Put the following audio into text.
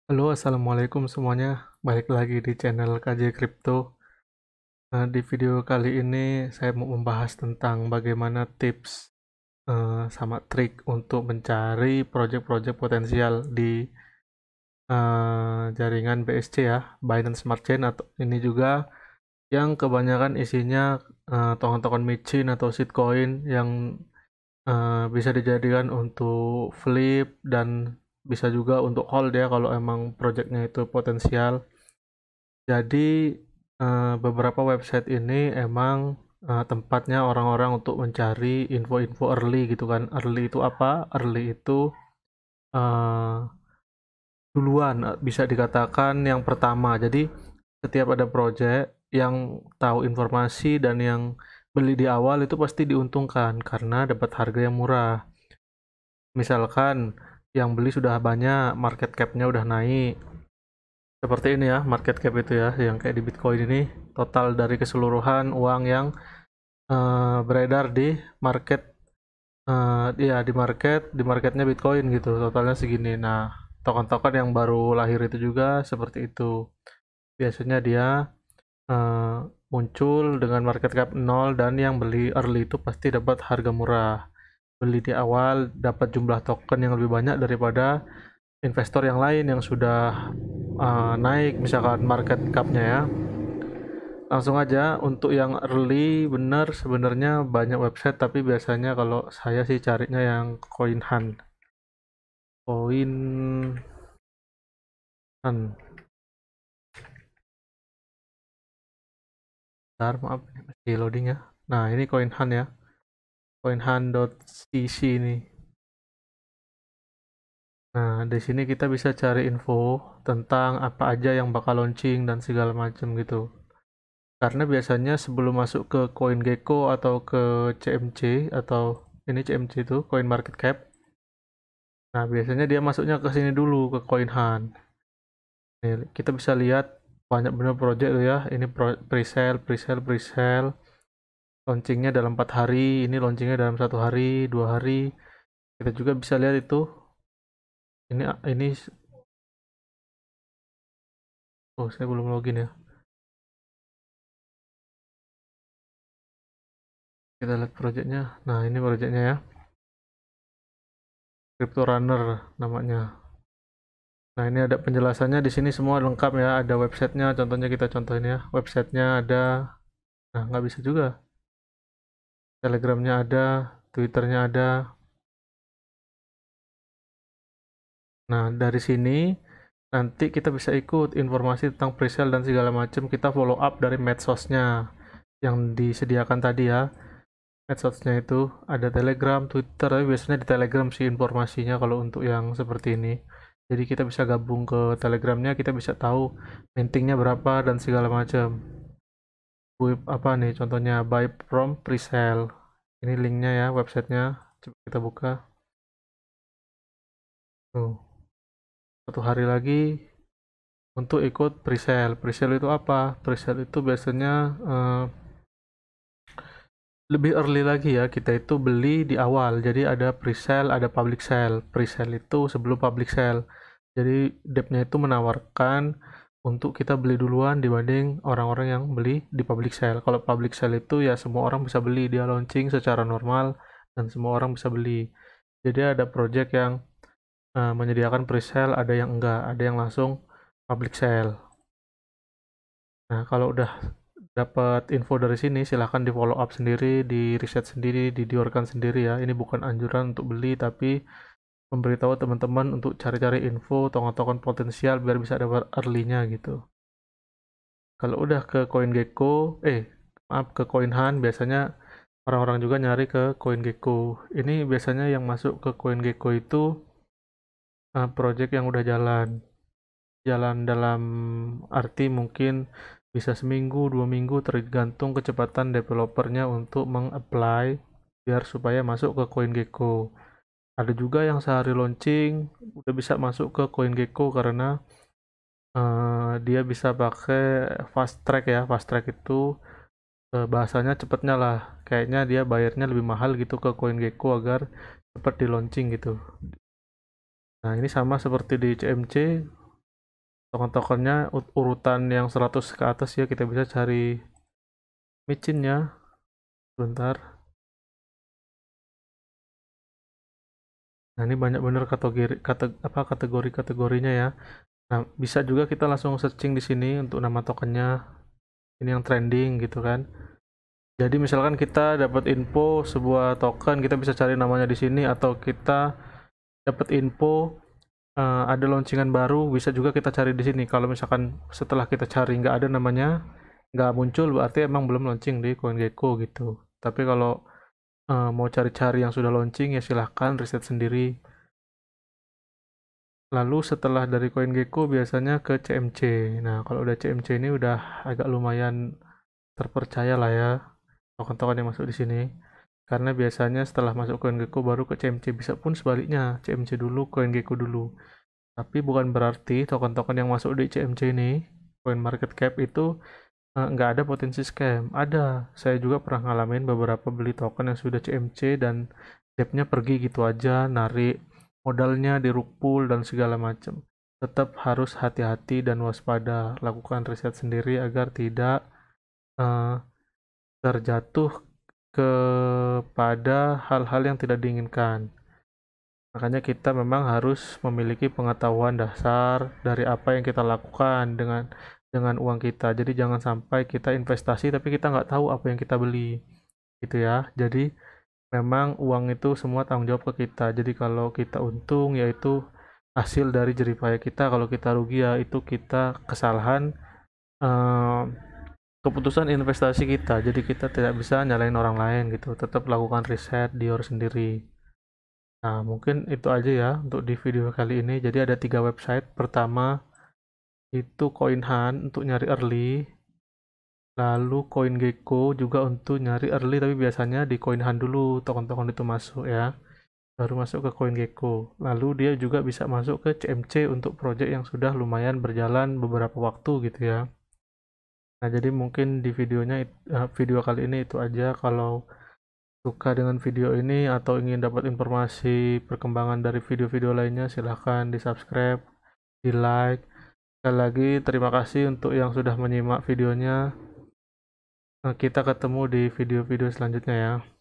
Halo, assalamualaikum semuanya. Balik lagi di channel KJ Crypto. Di video kali ini saya mau membahas tentang bagaimana tips sama trik untuk mencari project-project potensial di jaringan BSC ya, Binance Smart Chain, atau ini juga yang kebanyakan isinya token-token micin atau shitcoin yang bisa dijadikan untuk flip dan bisa juga untuk hold ya kalau emang projectnya itu potensial. Jadi beberapa website ini emang tempatnya orang-orang untuk mencari info-info early gitu kan. Early itu apa? Early itu eh, duluan, bisa dikatakan yang pertama. Jadi setiap ada project yang tahu informasi dan yang beli di awal itu pasti diuntungkan karena dapat harga yang murah. Misalkan yang beli sudah banyak, market cap-nya udah naik. Seperti ini ya, market cap itu ya, yang kayak di Bitcoin ini, total dari keseluruhan uang yang beredar di market, ya di marketnya Bitcoin gitu, totalnya segini. Nah, token-token yang baru lahir itu juga seperti itu. Biasanya dia eh, muncul dengan market cap nol dan yang beli early itu pasti dapat harga murah. Beli di awal dapat jumlah token yang lebih banyak daripada investor yang lain yang sudah naik misalkan market cap-nya ya. Langsung aja untuk yang early bener sebenarnya banyak website tapi biasanya kalau saya sih carinya yang Coin Hunt. Coin Hunt. Bentar, maaf masih loading ya. Nah, ini Coin Hunt ya. Coinhunt.cc ini. Nah, di sini kita bisa cari info tentang apa aja yang bakal launching dan segala macam gitu. Karena biasanya sebelum masuk ke CoinGecko atau ke CMC atau ini CMC itu Coin Market Cap. Nah, biasanya dia masuknya ke sini dulu ke Coin Hunt. Nih, kita bisa lihat banyak bener project tuh ya. Ini pre-sale, pre-sale, pre-sale. Launchingnya dalam 4 hari, ini launchingnya dalam 1 hari, 2 hari. Kita juga bisa lihat itu. Ini oh saya belum login ya. Kita lihat projectnya. Nah, ini projectnya ya. Crypto Runner namanya. Nah, ini ada penjelasannya di sini semua lengkap ya. Ada websitenya, contohnya kita contohin ya. Websitenya ada, nah nggak bisa juga. Telegramnya ada, Twitternya ada. Nah, dari sini nanti kita bisa ikut informasi tentang presale dan segala macam. Kita follow up dari medsosnya yang disediakan tadi ya. Medsosnya itu ada Telegram, Twitter, tapi biasanya di Telegram sih informasinya kalau untuk yang seperti ini. Jadi kita bisa gabung ke Telegramnya, kita bisa tahu mintingnya berapa dan segala macam. Apa nih contohnya buy from presale. Ini linknya ya websitenya. Coba kita buka. Tuh, 1 hari lagi untuk ikut presale. Presale itu apa? Presale itu biasanya lebih early lagi ya. Kita itu beli di awal. Jadi ada presale, ada public sale. Presale itu sebelum public sale. Jadi depnya itu menawarkan untuk kita beli duluan dibanding orang-orang yang beli di public sale. Kalau public sale itu ya semua orang bisa beli, dia launching secara normal dan semua orang bisa beli. Jadi ada project yang menyediakan pre-sale, ada yang enggak, ada yang langsung public sale. Nah, kalau udah dapat info dari sini, silahkan di follow up sendiri, di riset sendiri, didiorkan sendiri ya. Ini bukan anjuran untuk beli, tapi memberitahu teman-teman untuk cari-cari info token-token potensial biar bisa dapat early-nya gitu. Kalau udah ke CoinGecko, maaf ke CoinHunt, biasanya orang-orang juga nyari ke CoinGecko. Ini biasanya yang masuk ke CoinGecko itu project yang udah jalan. Jalan dalam arti mungkin bisa seminggu, 2 minggu tergantung kecepatan developernya untuk meng-apply biar supaya masuk ke CoinGecko. Ada juga yang sehari launching udah bisa masuk ke CoinGecko karena dia bisa pakai fast track ya. Fast track itu bahasanya cepetnya lah. Kayaknya dia bayarnya lebih mahal gitu ke CoinGecko agar cepat di launching gitu. Nah, ini sama seperti di CMC, token-tokennya urutan yang 100 ke atas ya, kita bisa cari micinnya. Sebentar. Nah, ini banyak bener kategori-kategorinya ya. Nah, bisa juga kita langsung searching di sini untuk nama tokennya. Ini yang trending gitu kan. Jadi misalkan kita dapat info sebuah token, kita bisa cari namanya di sini, atau kita dapat info ada launcingan baru, bisa juga kita cari di sini. Kalau misalkan setelah kita cari nggak ada namanya, nggak muncul, berarti emang belum launching di CoinGecko gitu. Tapi kalau mau cari-cari yang sudah launching ya silahkan riset sendiri. Lalu setelah dari CoinGecko biasanya ke CMC. Nah, kalau udah CMC ini udah agak lumayan terpercaya lah ya token-token yang masuk di sini. Karena biasanya setelah masuk CoinGecko baru ke CMC, bisa pun sebaliknya, CMC dulu, CoinGecko dulu. Tapi bukan berarti token-token yang masuk di CMC ini, Coin Market Cap itu nggak ada potensi scam. Ada. Saya juga pernah ngalamin beberapa beli token yang sudah CMC dan depnya pergi gitu aja, narik modalnya di rug pull dan segala macam. Tetap harus hati-hati dan waspada. Lakukan riset sendiri agar tidak uh, terjatuh kepada hal-hal yang tidak diinginkan. Makanya kita memang harus memiliki pengetahuan dasar dari apa yang kita lakukan dengan uang kita. Jadi jangan sampai kita investasi tapi kita nggak tahu apa yang kita beli, gitu ya. Jadi memang uang itu semua tanggung jawab ke kita. Jadi kalau kita untung yaitu hasil dari jerih payah kita, kalau kita rugi ya itu kita kesalahan eh, keputusan investasi kita. Jadi kita tidak bisa nyalain orang lain gitu. Tetap lakukan riset di diri sendiri. Nah, mungkin itu aja ya untuk di video kali ini. Jadi ada 3 website. Pertama itu CoinHunt untuk nyari early. Lalu CoinGecko juga untuk nyari early, tapi biasanya di CoinHunt dulu token-token itu masuk ya. Baru masuk ke CoinGecko. Lalu dia juga bisa masuk ke CMC untuk project yang sudah lumayan berjalan beberapa waktu gitu ya. Nah, jadi mungkin di video kali ini itu aja. Kalau suka dengan video ini atau ingin dapat informasi perkembangan dari video-video lainnya, silahkan di subscribe, di like. Sekali lagi terima kasih untuk yang sudah menyimak videonya. Kita ketemu di video-video selanjutnya ya.